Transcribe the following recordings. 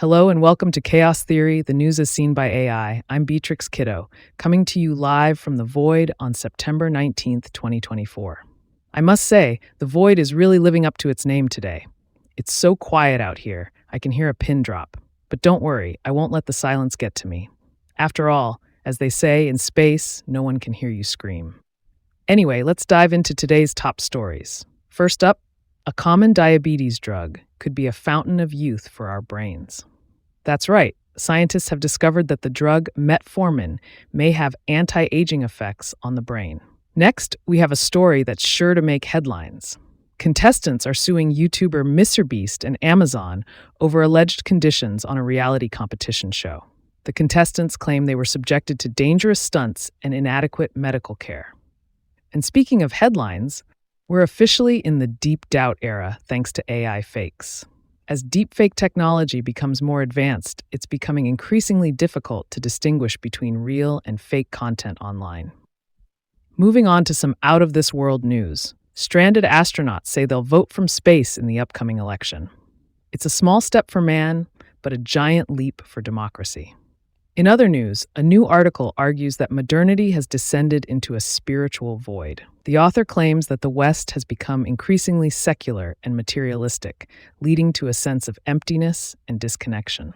Hello and welcome to Chaos Theory, the news as seen by AI. I'm Beatrix Kiddo, coming to you live from the Void on September 19th, 2024. I must say, the Void is really living up to its name today. It's so quiet out here, I can hear a pin drop. But don't worry, I won't let the silence get to me. After all, as they say, in space, no one can hear you scream. Anyway, let's dive into today's top stories. First up, a common diabetes drug could be a fountain of youth for our brains. That's right, scientists have discovered that the drug metformin may have anti-aging effects on the brain. Next, we have a story that's sure to make headlines. Contestants are suing YouTuber MrBeast and Amazon over alleged conditions on a reality competition show. The contestants claim they were subjected to dangerous stunts and inadequate medical care. And speaking of headlines, we're officially in the deep doubt era thanks to AI fakes. As deepfake technology becomes more advanced, it's becoming increasingly difficult to distinguish between real and fake content online. Moving on to some out-of-this-world news. Stranded astronauts say they'll vote from space in the upcoming election. It's a small step for man, but a giant leap for democracy. In other news, a new article argues that modernity has descended into a spiritual void. The author claims that the West has become increasingly secular and materialistic, leading to a sense of emptiness and disconnection.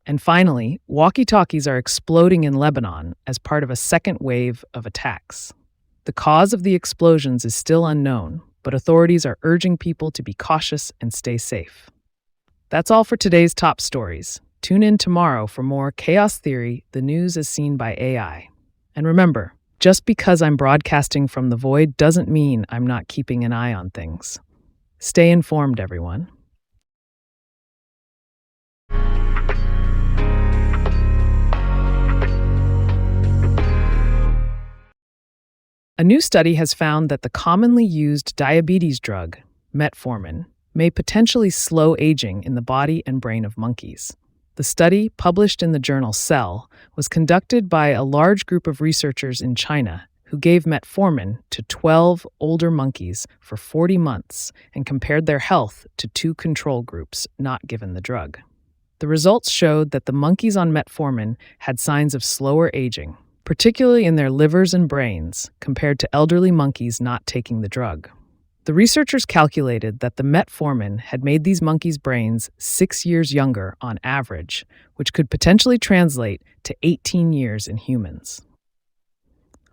And finally, walkie-talkies are exploding in Lebanon as part of a second wave of attacks. The cause of the explosions is still unknown, but authorities are urging people to be cautious and stay safe. That's all for today's top stories. Tune in tomorrow for more Chaos Theory, the news as seen by AI. And remember, just because I'm broadcasting from the void doesn't mean I'm not keeping an eye on things. Stay informed, everyone. A new study has found that the commonly used diabetes drug, metformin, may potentially slow aging in the body and brain of monkeys. The study, published in the journal Cell, was conducted by a large group of researchers in China who gave metformin to 12 older monkeys for 40 months and compared their health to 2 control groups not given the drug. The results showed that the monkeys on metformin had signs of slower aging, particularly in their livers and brains, compared to elderly monkeys not taking the drug. The researchers calculated that the metformin had made these monkeys' brains 6 years younger on average, which could potentially translate to 18 years in humans.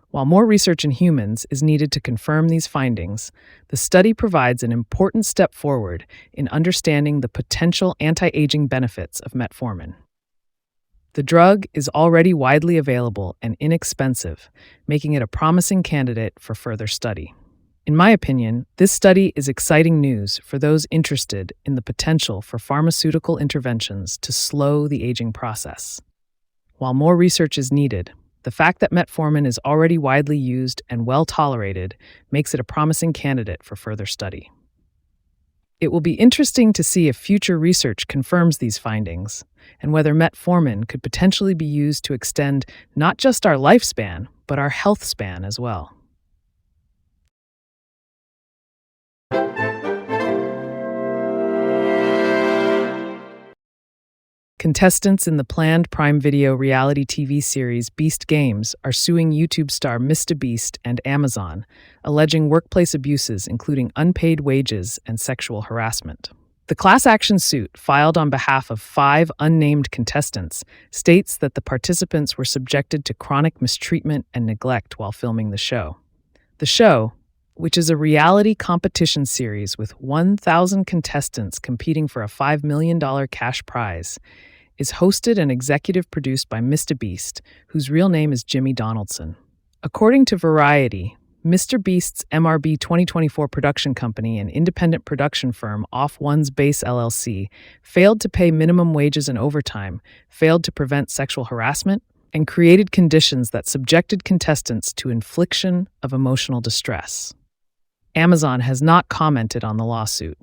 While more research in humans is needed to confirm these findings, the study provides an important step forward in understanding the potential anti-aging benefits of metformin. The drug is already widely available and inexpensive, making it a promising candidate for further study. In my opinion, this study is exciting news for those interested in the potential for pharmaceutical interventions to slow the aging process. While more research is needed, the fact that metformin is already widely used and well tolerated makes it a promising candidate for further study. It will be interesting to see if future research confirms these findings and whether metformin could potentially be used to extend not just our lifespan, but our health span as well. Contestants in the planned Prime Video reality TV series Beast Games are suing YouTube star MrBeast and Amazon, alleging workplace abuses including unpaid wages and sexual harassment. The class action suit, filed on behalf of 5 unnamed contestants, states that the participants were subjected to chronic mistreatment and neglect while filming the show. The show, which is a reality competition series with 1,000 contestants competing for a $5 million cash prize, is hosted and executive produced by MrBeast, whose real name is Jimmy Donaldson. According to Variety, MrBeast's MRB 2024 production company and independent production firm Off One's Base LLC failed to pay minimum wages and overtime, failed to prevent sexual harassment, and created conditions that subjected contestants to infliction of emotional distress. Amazon has not commented on the lawsuit.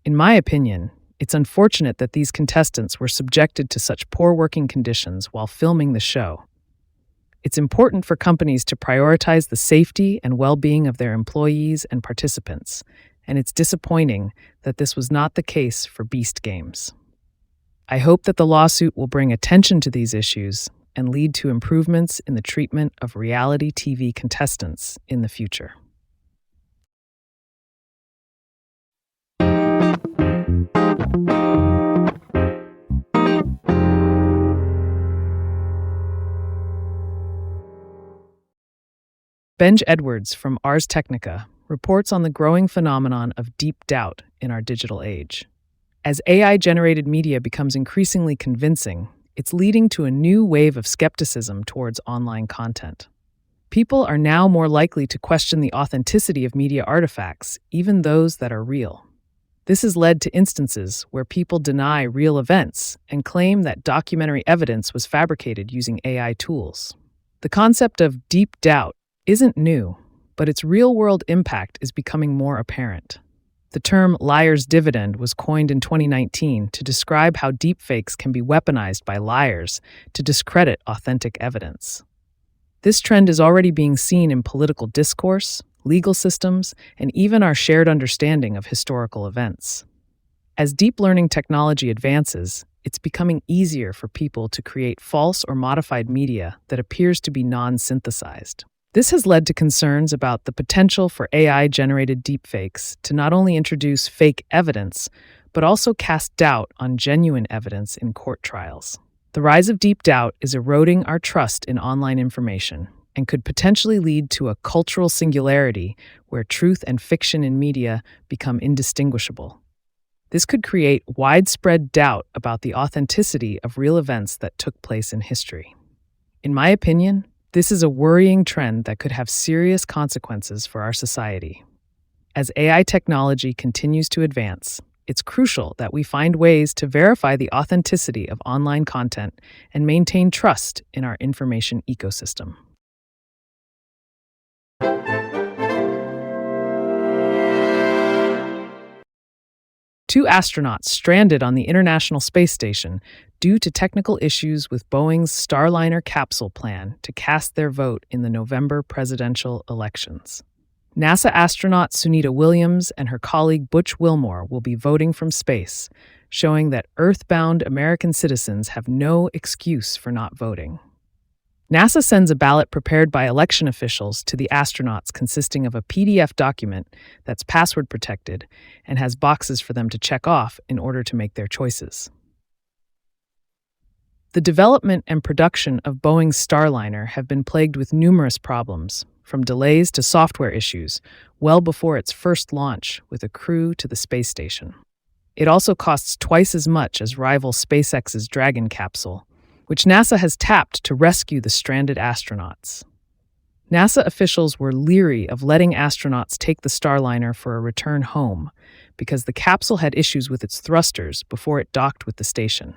In my opinion, it's unfortunate that these contestants were subjected to such poor working conditions while filming the show. It's important for companies to prioritize the safety and well-being of their employees and participants, and it's disappointing that this was not the case for Beast Games. I hope that the lawsuit will bring attention to these issues and lead to improvements in the treatment of reality TV contestants in the future. Benj Edwards from Ars Technica reports on the growing phenomenon of deep doubt in our digital age. As AI-generated media becomes increasingly convincing, it's leading to a new wave of skepticism towards online content. People are now more likely to question the authenticity of media artifacts, even those that are real. This has led to instances where people deny real events and claim that documentary evidence was fabricated using AI tools. The concept of deep doubt isn't new, but its real-world impact is becoming more apparent. The term liar's dividend was coined in 2019 to describe how deepfakes can be weaponized by liars to discredit authentic evidence. This trend is already being seen in political discourse, legal systems, and even our shared understanding of historical events. As deep learning technology advances, it's becoming easier for people to create false or modified media that appears to be non-synthesized. This has led to concerns about the potential for AI-generated deepfakes to not only introduce fake evidence, but also cast doubt on genuine evidence in court trials. The rise of deep doubt is eroding our trust in online information and could potentially lead to a cultural singularity where truth and fiction in media become indistinguishable. This could create widespread doubt about the authenticity of real events that took place in history. In my opinion, this is a worrying trend that could have serious consequences for our society. As AI technology continues to advance, it's crucial that we find ways to verify the authenticity of online content and maintain trust in our information ecosystem. Two astronauts stranded on the International Space Station due to technical issues with Boeing's Starliner capsule plan to cast their vote in the November presidential elections. NASA astronaut Sunita Williams and her colleague Butch Wilmore will be voting from space, showing that Earth-bound American citizens have no excuse for not voting. NASA sends a ballot prepared by election officials to the astronauts consisting of a PDF document that's password protected and has boxes for them to check off in order to make their choices. The development and production of Boeing's Starliner have been plagued with numerous problems, from delays to software issues, well before its first launch with a crew to the space station. It also costs twice as much as rival SpaceX's Dragon capsule, which NASA has tapped to rescue the stranded astronauts. NASA officials were leery of letting astronauts take the Starliner for a return home because the capsule had issues with its thrusters before it docked with the station.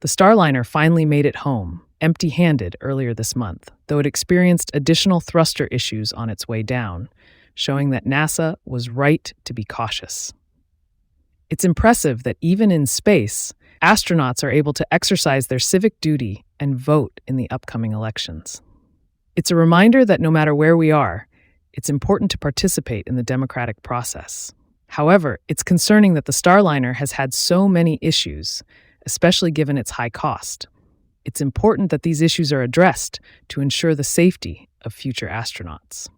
The Starliner finally made it home, empty-handed, earlier this month, though it experienced additional thruster issues on its way down, showing that NASA was right to be cautious. It's impressive that even in space, astronauts are able to exercise their civic duty and vote in the upcoming elections. It's a reminder that no matter where we are, it's important to participate in the democratic process. However, it's concerning that the Starliner has had so many issues, especially given its high cost. It's important that these issues are addressed to ensure the safety of future astronauts.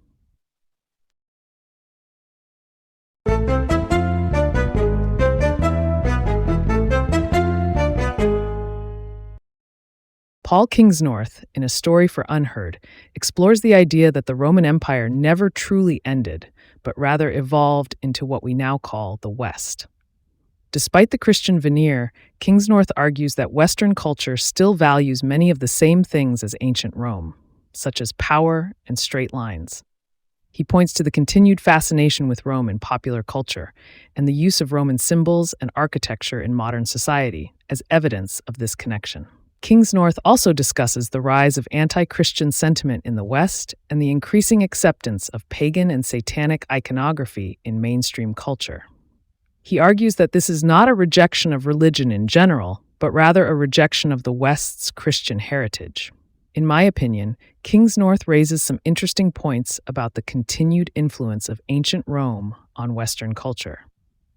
Paul Kingsnorth, in A Story for Unheard, explores the idea that the Roman Empire never truly ended, but rather evolved into what we now call the West. Despite the Christian veneer, Kingsnorth argues that Western culture still values many of the same things as ancient Rome, such as power and straight lines. He points to the continued fascination with Rome in popular culture and the use of Roman symbols and architecture in modern society as evidence of this connection. Kingsnorth also discusses the rise of anti-Christian sentiment in the West and the increasing acceptance of pagan and satanic iconography in mainstream culture. He argues that this is not a rejection of religion in general, but rather a rejection of the West's Christian heritage. In my opinion, Kingsnorth raises some interesting points about the continued influence of ancient Rome on Western culture.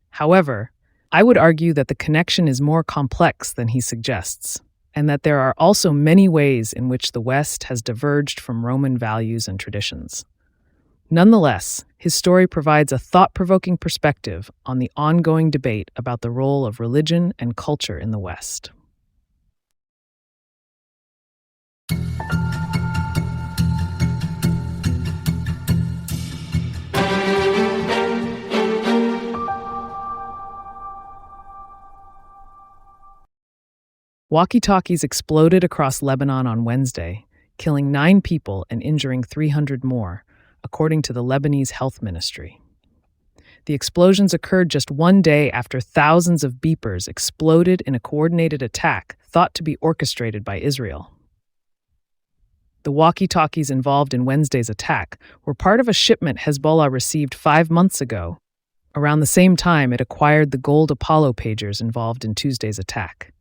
However, I would argue that the connection is more complex than he suggests, and that there are also many ways in which the West has diverged from Roman values and traditions. Nonetheless, his story provides a thought-provoking perspective on the ongoing debate about the role of religion and culture in the West. Walkie-talkies exploded across Lebanon on Wednesday, killing 9 people and injuring 300 more, according to the Lebanese Health Ministry. The explosions occurred just one day after thousands of beepers exploded in a coordinated attack thought to be orchestrated by Israel. The walkie-talkies involved in Wednesday's attack were part of a shipment Hezbollah received 5 months ago, around the same time it acquired the gold Apollo pagers involved in Tuesday's attack.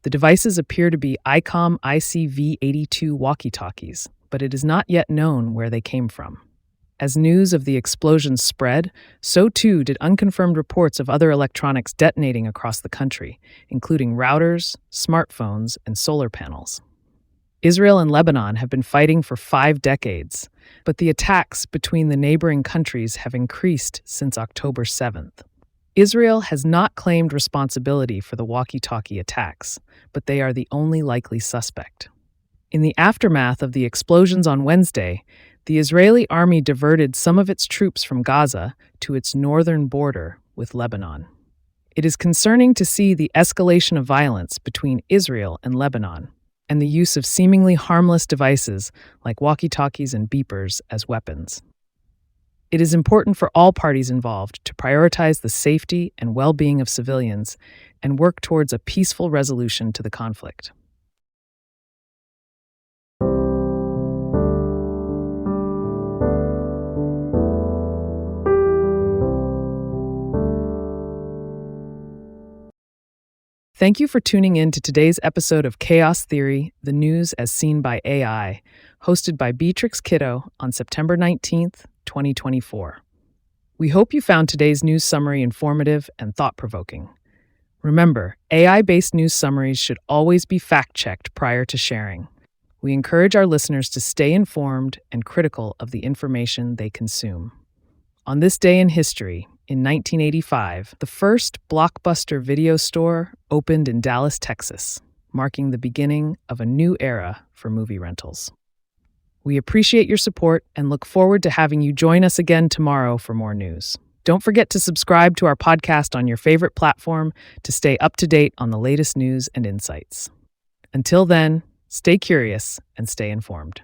The devices appear to be ICOM ICV-82 walkie-talkies, but it is not yet known where they came from. As news of the explosions spread, so too did unconfirmed reports of other electronics detonating across the country, including routers, smartphones, and solar panels. Israel and Lebanon have been fighting for 5 decades, but the attacks between the neighboring countries have increased since October 7th. Israel has not claimed responsibility for the walkie-talkie attacks, but they are the only likely suspect. In the aftermath of the explosions on Wednesday, the Israeli army diverted some of its troops from Gaza to its northern border with Lebanon. It is concerning to see the escalation of violence between Israel and Lebanon, and the use of seemingly harmless devices like walkie-talkies and beepers as weapons. It is important for all parties involved to prioritize the safety and well-being of civilians and work towards a peaceful resolution to the conflict. Thank you for tuning in to today's episode of Chaos Theory, the news as seen by AI, hosted by Beatrix Kiddo on September 19th, 2024. We hope you found today's news summary informative and thought-provoking. Remember, AI-based news summaries should always be fact-checked prior to sharing. We encourage our listeners to stay informed and critical of the information they consume. On this day in history, in 1985, the first Blockbuster video store opened in Dallas, Texas, marking the beginning of a new era for movie rentals. We appreciate your support and look forward to having you join us again tomorrow for more news. Don't forget to subscribe to our podcast on your favorite platform to stay up to date on the latest news and insights. Until then, stay curious and stay informed.